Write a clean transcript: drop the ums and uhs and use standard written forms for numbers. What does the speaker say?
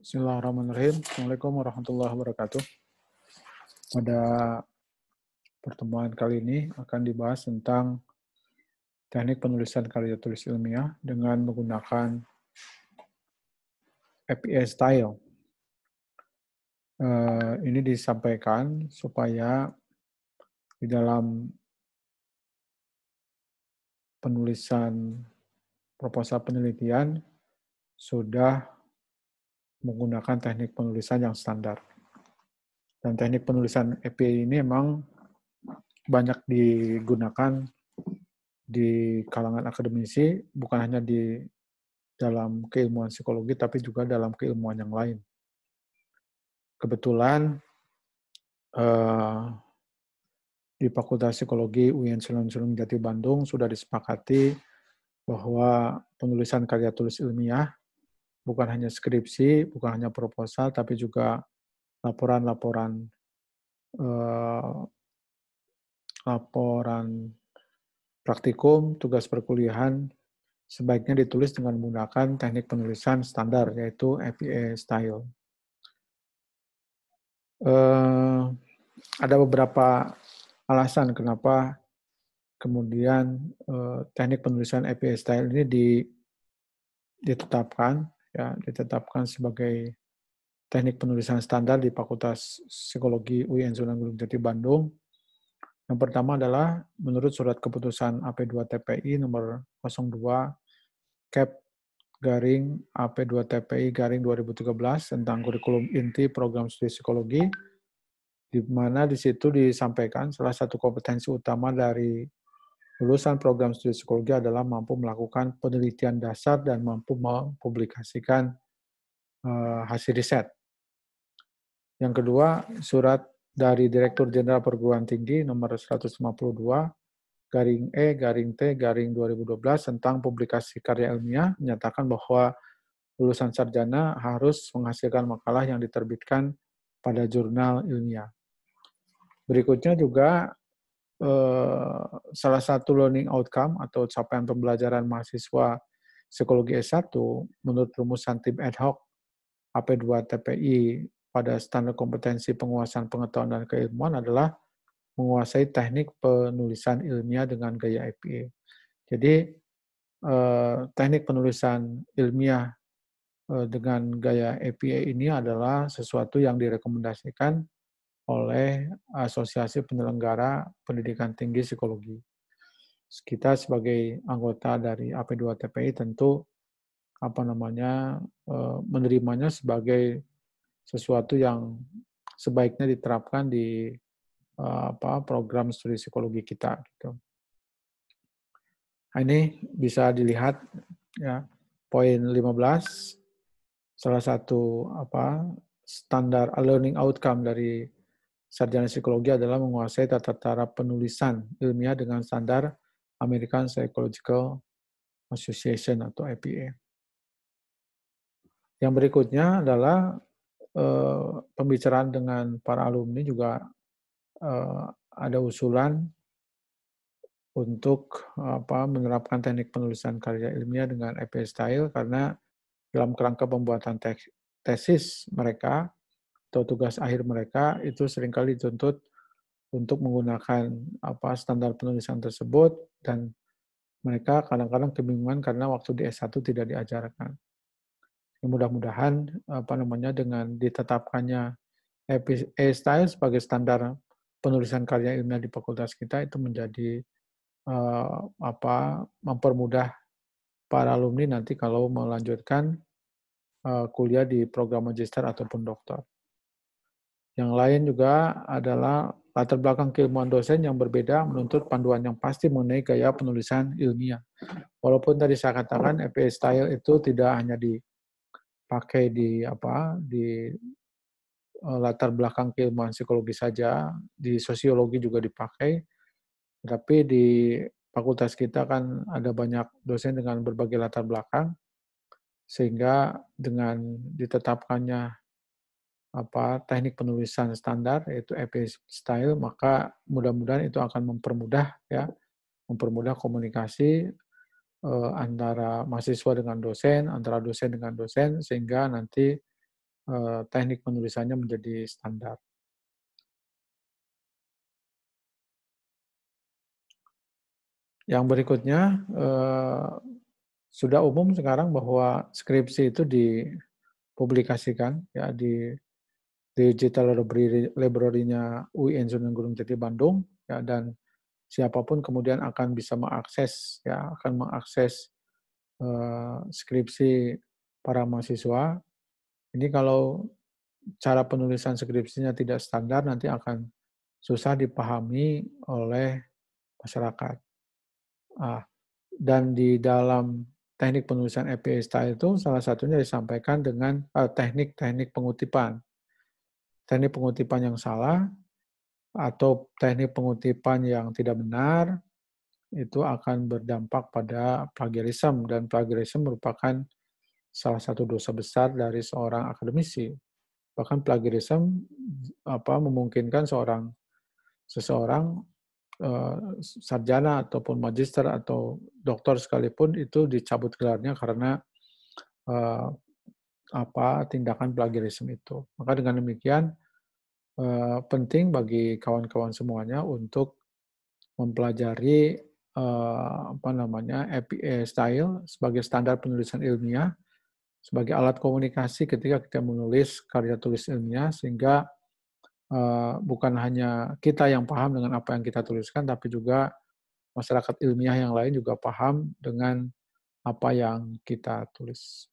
Bismillahirrahmanirrahim. Assalamualaikum warahmatullahi wabarakatuh. Pada pertemuan kali ini akan dibahas tentang teknik penulisan karya tulis ilmiah dengan menggunakan APA style. Ini disampaikan supaya di dalam penulisan proposal penelitian sudah menggunakan teknik penulisan yang standar. Dan teknik penulisan APA ini memang banyak digunakan di kalangan akademisi, bukan hanya di dalam keilmuan psikologi, tapi juga dalam keilmuan yang lain. Kebetulan di Fakultas Psikologi UIN Sunan Jati Bandung sudah disepakati bahwa penulisan karya tulis ilmiah bukan hanya skripsi, bukan hanya proposal, tapi juga laporan praktikum, tugas perkuliahan, sebaiknya ditulis dengan menggunakan teknik penulisan standar, yaitu APA style. Ada beberapa alasan kenapa kemudian teknik penulisan APA style ini ditetapkan sebagai teknik penulisan standar di Fakultas Psikologi UIN Sunan Gunung Jati Bandung. Yang pertama adalah menurut surat keputusan AP2TPI nomor 02 AP2TPI/2013 tentang kurikulum inti program studi psikologi, di mana di situ disampaikan salah satu kompetensi utama dari lulusan program studi psikologi adalah mampu melakukan penelitian dasar dan mampu mempublikasikan hasil riset. Yang kedua, surat dari Direktur Jenderal Perguruan Tinggi nomor 152/E/T/2012 tentang publikasi karya ilmiah menyatakan bahwa lulusan sarjana harus menghasilkan makalah yang diterbitkan pada jurnal ilmiah. Berikutnya juga salah satu learning outcome atau capaian pembelajaran mahasiswa psikologi S1 menurut rumusan tim ad hoc AP2TPI pada standar kompetensi penguasaan pengetahuan dan keilmuan adalah menguasai teknik penulisan ilmiah dengan gaya APA. Jadi teknik penulisan ilmiah dengan gaya APA ini adalah sesuatu yang direkomendasikan oleh Asosiasi Penyelenggara Pendidikan Tinggi Psikologi. Kita sebagai anggota dari AP2TPI tentu menerimanya sebagai sesuatu yang sebaiknya diterapkan di program studi psikologi kita gitu. Nah, ini bisa dilihat ya, poin 15, salah satu standar learning outcome dari sarjana psikologi adalah menguasai tata cara penulisan ilmiah dengan standar American Psychological Association atau APA. Yang berikutnya adalah pembicaraan dengan para alumni juga ada usulan untuk menerapkan teknik penulisan karya ilmiah dengan APA style karena dalam kerangka pembuatan tesis mereka atau tugas akhir mereka itu seringkali dituntut untuk menggunakan standar penulisan tersebut dan mereka kadang-kadang kebingungan karena waktu di S1 tidak diajarkan. Mudah-mudahan dengan ditetapkannya APA style sebagai standar penulisan karya ilmiah di fakultas kita itu menjadi mempermudah para alumni nanti kalau melanjutkan kuliah di program magister ataupun doktor. Yang lain juga adalah latar belakang keilmuan dosen yang berbeda menuntut panduan yang pasti mengenai gaya penulisan ilmiah. Walaupun tadi saya katakan APA style itu tidak hanya dipakai di latar belakang keilmuan psikologi saja, di sosiologi juga dipakai. Tapi di fakultas kita kan ada banyak dosen dengan berbagai latar belakang, sehingga dengan ditetapkannya teknik penulisan standar yaitu APA style, maka mudah-mudahan itu akan mempermudah komunikasi antara mahasiswa dengan dosen, antara dosen dengan dosen, sehingga nanti teknik penulisannya menjadi standar. Yang berikutnya, sudah umum sekarang bahwa skripsi itu dipublikasikan ya di Digital Library-nya UIN Sunan Gunung Jati Bandung, ya, dan siapapun kemudian akan bisa mengakses, ya, akan mengakses skripsi para mahasiswa. Ini kalau cara penulisan skripsinya tidak standar, nanti akan susah dipahami oleh masyarakat. Ah, dan di dalam teknik penulisan APA style itu salah satunya disampaikan dengan teknik-teknik pengutipan. Teknik pengutipan yang salah atau teknik pengutipan yang tidak benar itu akan berdampak pada plagiarisme, dan plagiarisme merupakan salah satu dosa besar dari seorang akademisi. Bahkan plagiarisme memungkinkan seseorang sarjana ataupun magister atau doktor sekalipun itu dicabut gelarnya karena eh, tindakan plagiarisme itu. Maka dengan demikian penting bagi kawan-kawan semuanya untuk mempelajari APA style sebagai standar penulisan ilmiah, sebagai alat komunikasi ketika kita menulis karya tulis ilmiah, sehingga bukan hanya kita yang paham dengan apa yang kita tuliskan, tapi juga masyarakat ilmiah yang lain juga paham dengan apa yang kita tulis.